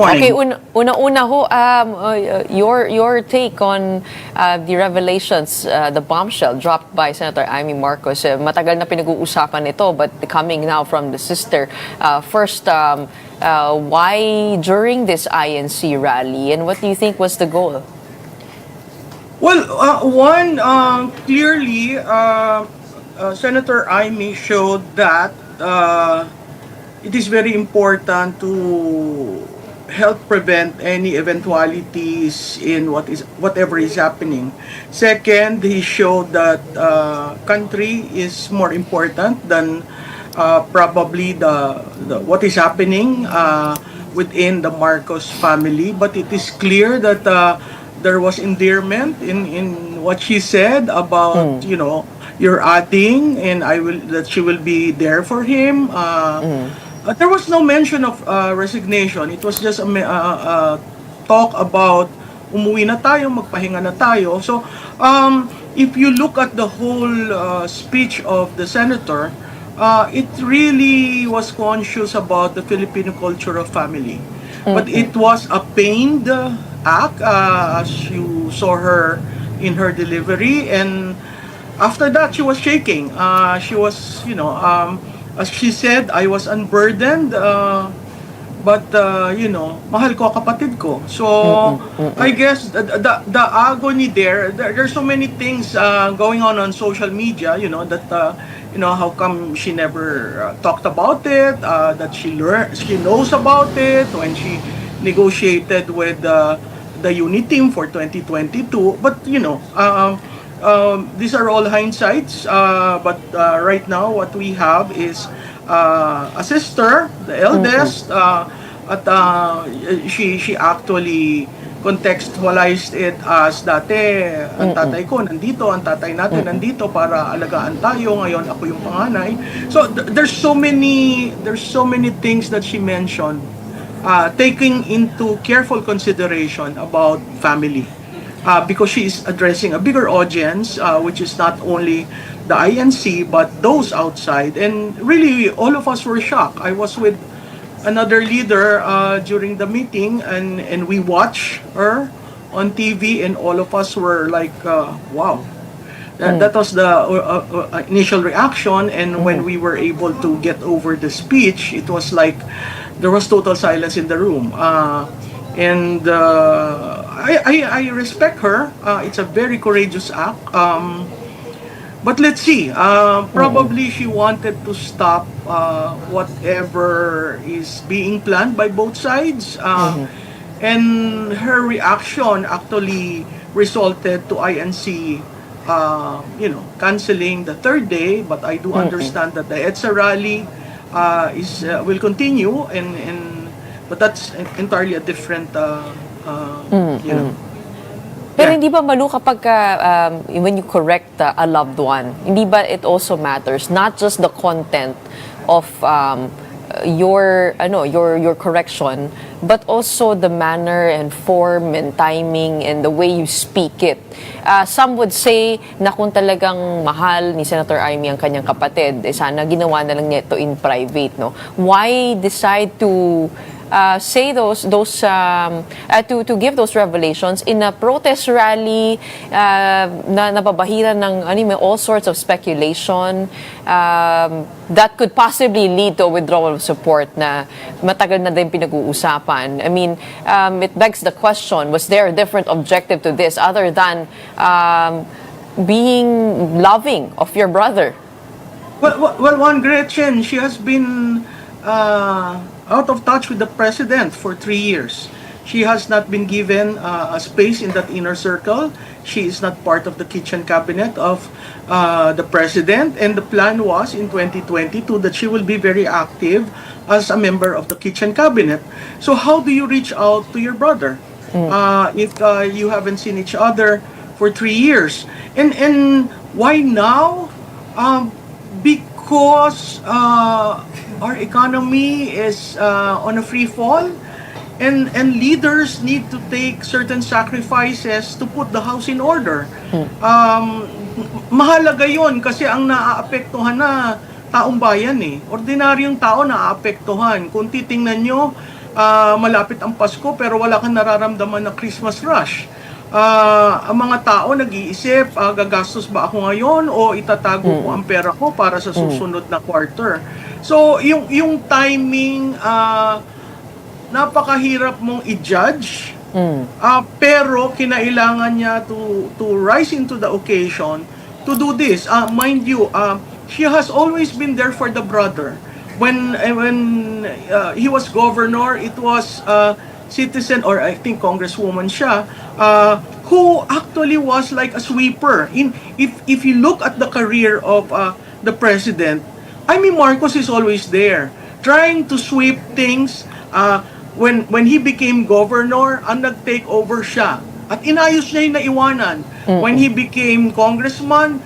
Okay, una-una ho, your take on the revelations, the bombshell dropped by Senator Amy Marcos. Matagal na pinag-uusapan ito, but coming now from the sister. First, why during this INC rally, and what do you think was the goal? Well, clearly, Senator Amy showed that it is very important to help prevent any eventualities in whatever is happening. Second, he showed that country is more important than probably the what is happening within the Marcos family. But it is clear that there was endearment in what she said about you're adding and I will that she will be there for him. There was no mention of resignation. It was just a talk about umuwi na tayo, magpahinga na tayo. So, if you look at the whole speech of the senator, it really was conscious about the Filipino culture of family. But it was a pained act, as you saw her in her delivery, and after that she was shaking. She was, as she said, I was unburdened, but mahal ko kapatid ko. So I guess the agony there's so many things going on social media, that how come she never talked about it, that she knows about it when she negotiated with the unit team for 2022. But these are all hindsights, but right now what we have is a sister, the eldest, at she actually contextualized it as dati ang tatay ko nandito, ang tatay natin nandito para alagaan tayo, ngayon ako yung panganay. So there's so many things that she mentioned, taking into careful consideration about family. Because she is addressing a bigger audience, which is not only the INC, but those outside. And really, all of us were shocked. I was with another leader during the meeting, and we watched her on TV, and all of us were like, wow. That was the initial reaction, and when we were able to get over the speech, it was like there was total silence in the room. And I respect her. It's a very courageous act. But let's see. Probably she wanted to stop whatever is being planned by both sides. And her reaction actually resulted to INC, canceling the third day. But I do understand that the EDSA rally will continue, but that's entirely a different, Pero hindi ba, Malou, kapag when you correct a loved one, hindi ba it also matters not just the content of your correction, but also the manner and form and timing and the way you speak it. Some would say na kung talagang mahal ni Senator Amy ang kanyang kapatid, sana ginawa na lang niya ito in private, no? Why decide to say to give those revelations in a protest rally na nababahiran ng all sorts of speculation that could possibly lead to a withdrawal of support na matagal na din pinag-uusapan. I mean, it begs the question, was there a different objective to this other than being loving of your brother? Well, one Gretchen, she has been out of touch with the president for 3 years. She has not been given a space in that inner circle. She is not part of the kitchen cabinet of the president. And the plan was in 2022 that she will be very active as a member of the kitchen cabinet. So how do you reach out to your brother if you haven't seen each other for 3 years? And why now? Because our economy is on a free fall, and leaders need to take certain sacrifices to put the house in order. Mahalaga yon kasi ang naaapektuhan na taong bayan eh. Ordinaryong tao naaapektuhan. Kung titingnan nyo, malapit ang Pasko pero wala kang nararamdaman na Christmas rush. Ang mga tao nag-iisip, gagastos ba ako ngayon o itatago ko ang pera ko para sa susunod na quarter. So, yung timing, napakahirap mong i-judge. Pero kinailangan niya to rise into the occasion to do this. Mind you, she has always been there for the brother. When he was governor, it was citizen, or I think congresswoman siya, who actually was like a sweeper. If you look at the career of the president, I mean, Marcos is always there trying to sweep things. When he became governor, ang nag-take over siya. At inayos niya yung naiwanan. When he became congressman,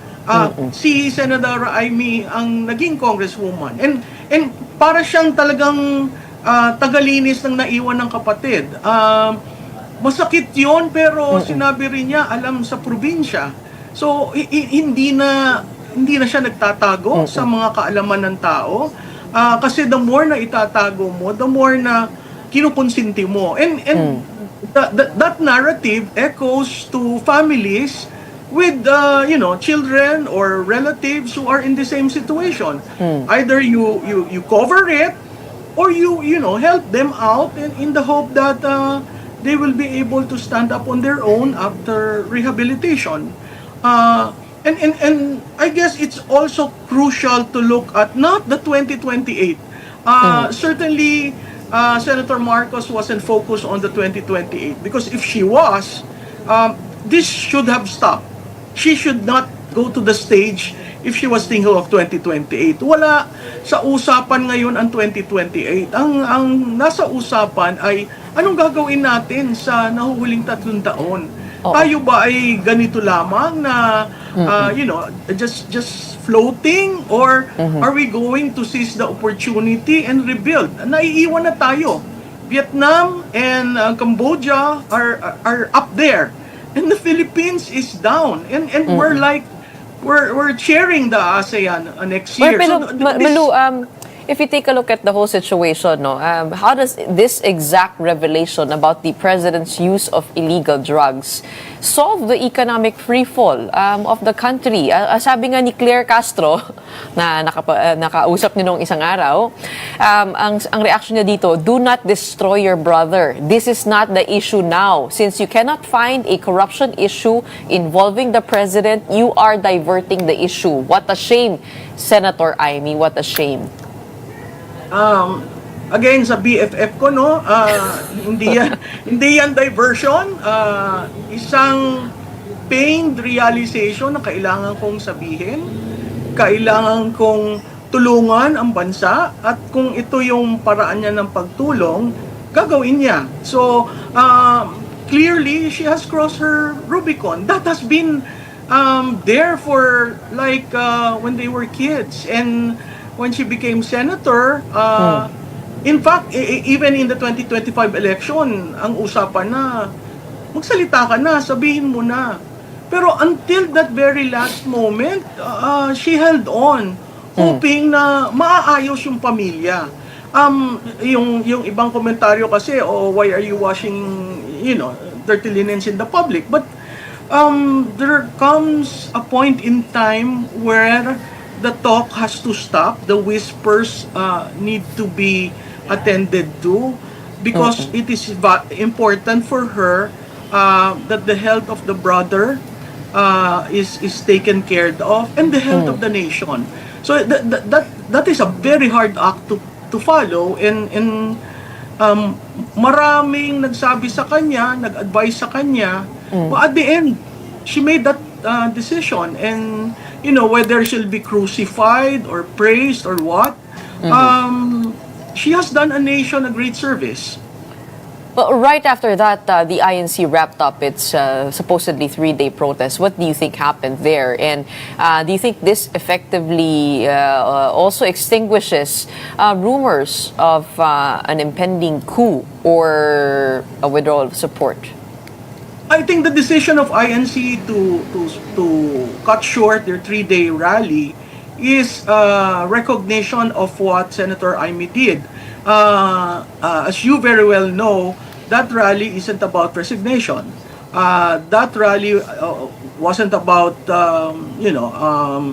si Senator Amy ang naging congresswoman. And para siyang talagang tagalinis ng naiwan ng kapatid. Masakit yon pero sinabi rin niya, alam sa probinsya. So, hindi na siya nagtatago sa mga kaalaman ng tao. Kasi the more na itatago mo, the more na kinukonsinti mo. And that narrative echoes to families with children or relatives who are in the same situation. Either you cover it or you help them out in the hope that they will be able to stand up on their own after rehabilitation. And I guess it's also crucial to look at not the 2028. Certainly Senator Marcos wasn't focused on the 2028 because if she was, this should have stopped. She should not go to the stage if she was thinking of 2028. Wala sa usapan ngayon ang 2028. Ang nasa usapan ay anong gagawin natin sa nahuhuling 3 taon. Tayo ba ay ganito lamang na just floating, or are we going to seize the opportunity and rebuild? Naiiwan na tayo. Vietnam and Cambodia are up there, and the Philippines is down, and we're cheering the ASEAN next year. Pero, Malou, if you take a look at the whole situation, how does this exact revelation about the president's use of illegal drugs solve the economic freefall of the country? Sabi nga ni Kler Castro, na nakausap niyo nung isang araw, ang reaction niya dito, do not destroy your brother. This is not the issue now. Since you cannot find a corruption issue involving the president, you are diverting the issue. What a shame, Senator Amy, what a shame. Again sa BFF ko, hindi yan diversion, isang pained realization na kailangan kong sabihin, kailangan kong tulungan ang bansa, at kung ito yung paraan niya ng pagtulong, gagawin niya. So clearly she has crossed her Rubicon. That has been there for like when they were kids, and when she became senator, in fact, even in the 2025 election, ang usapan na, magsalita ka na, sabihin mo na. Pero until that very last moment, she held on, hoping na maaayos yung pamilya. Yung ibang komentaryo kasi, why are you washing, dirty linens in the public? But there comes a point in time where the talk has to stop. The whispers need to be attended to, because it is important for her that the health of the brother is taken care of, and the health of the nation. So that is a very hard act to follow, and maraming nagsabi sa kanya, nag-advise sa kanya, but at the end she made that decision, and whether she'll be crucified or praised or what, she has done a nation a great service. Well, right after that, the INC wrapped up its supposedly 3-day protest. What do you think happened there? And do you think this effectively also extinguishes rumors of an impending coup or a withdrawal of support? I think the decision of INC to cut short their 3-day rally is recognition of what Senator Amy did. as you very well know, that rally isn't about resignation. That rally wasn't about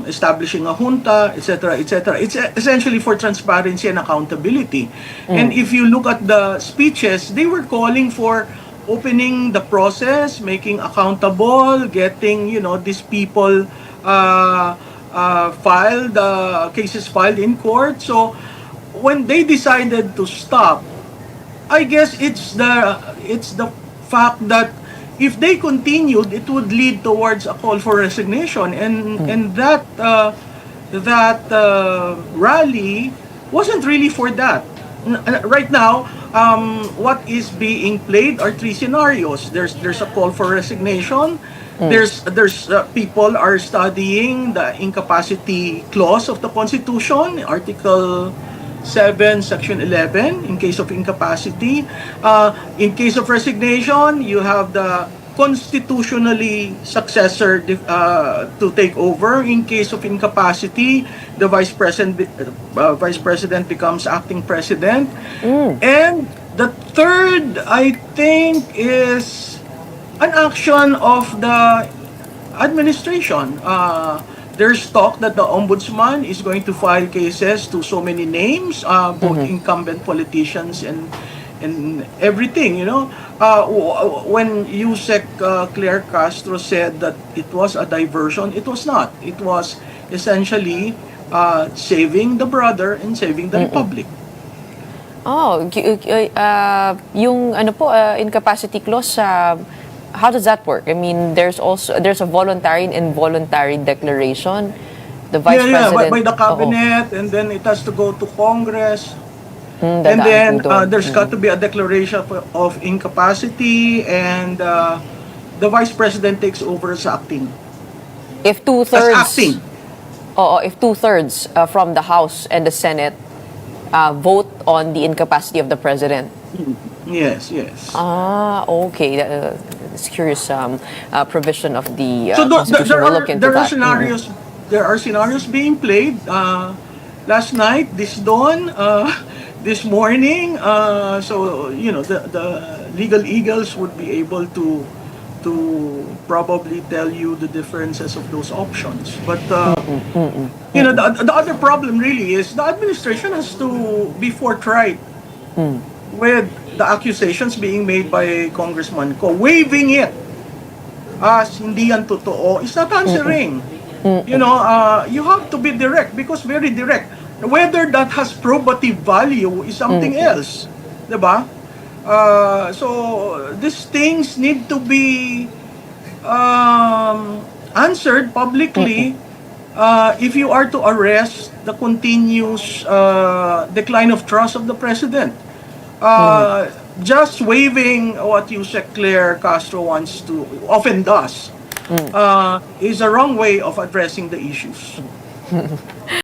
establishing a junta, etc., etc. It's essentially for transparency and accountability. And if you look at the speeches, they were calling for opening the process, making accountable, getting these people filed cases filed in court. So when they decided to stop, I guess it's the fact that if they continued, it would lead towards a call for resignation, and that rally wasn't really for that. Right now, what is being played are three scenarios. There's a call for resignation. There's people are studying the incapacity clause of the Constitution, Article 7, Section 11, in case of incapacity. In case of resignation, you have the constitutionally successor to take over. In case of incapacity, the vice president becomes acting president. And the third, I think, is an action of the administration. There's talk that the ombudsman is going to file cases to so many names, both incumbent politicians and everything. When Yusek Kler Castro said that it was a diversion, it was not. It was essentially saving the brother and saving the republic. Oh, yung incapacity clause, how does that work? I mean, there's a voluntary and involuntary declaration. The vice president by the cabinet, and then it has to go to Congress. And then there's got to be a declaration of incapacity, and the vice president takes over as acting. If two-thirds, As acting. if two-thirds from the House and the Senate vote on the incapacity of the president. Yes. Okay. It's curious provision of the So Constitution. We'll look into there are that. scenarios. There are scenarios being played. Last night, this dawn, this morning. So the legal eagles would be able to probably tell you the differences of those options. But the other problem really is the administration has to be forthright with the accusations being made by Congressman Ko. Waiving it as hindi yan totoo is not answering. You have to be direct, because very direct. Whether that has probative value is something else. Diba? So these things need to be answered publicly if you are to arrest the continuous decline of trust of the president. Just waiving what Yusek Kler Castro often does, is a wrong way of addressing the issues.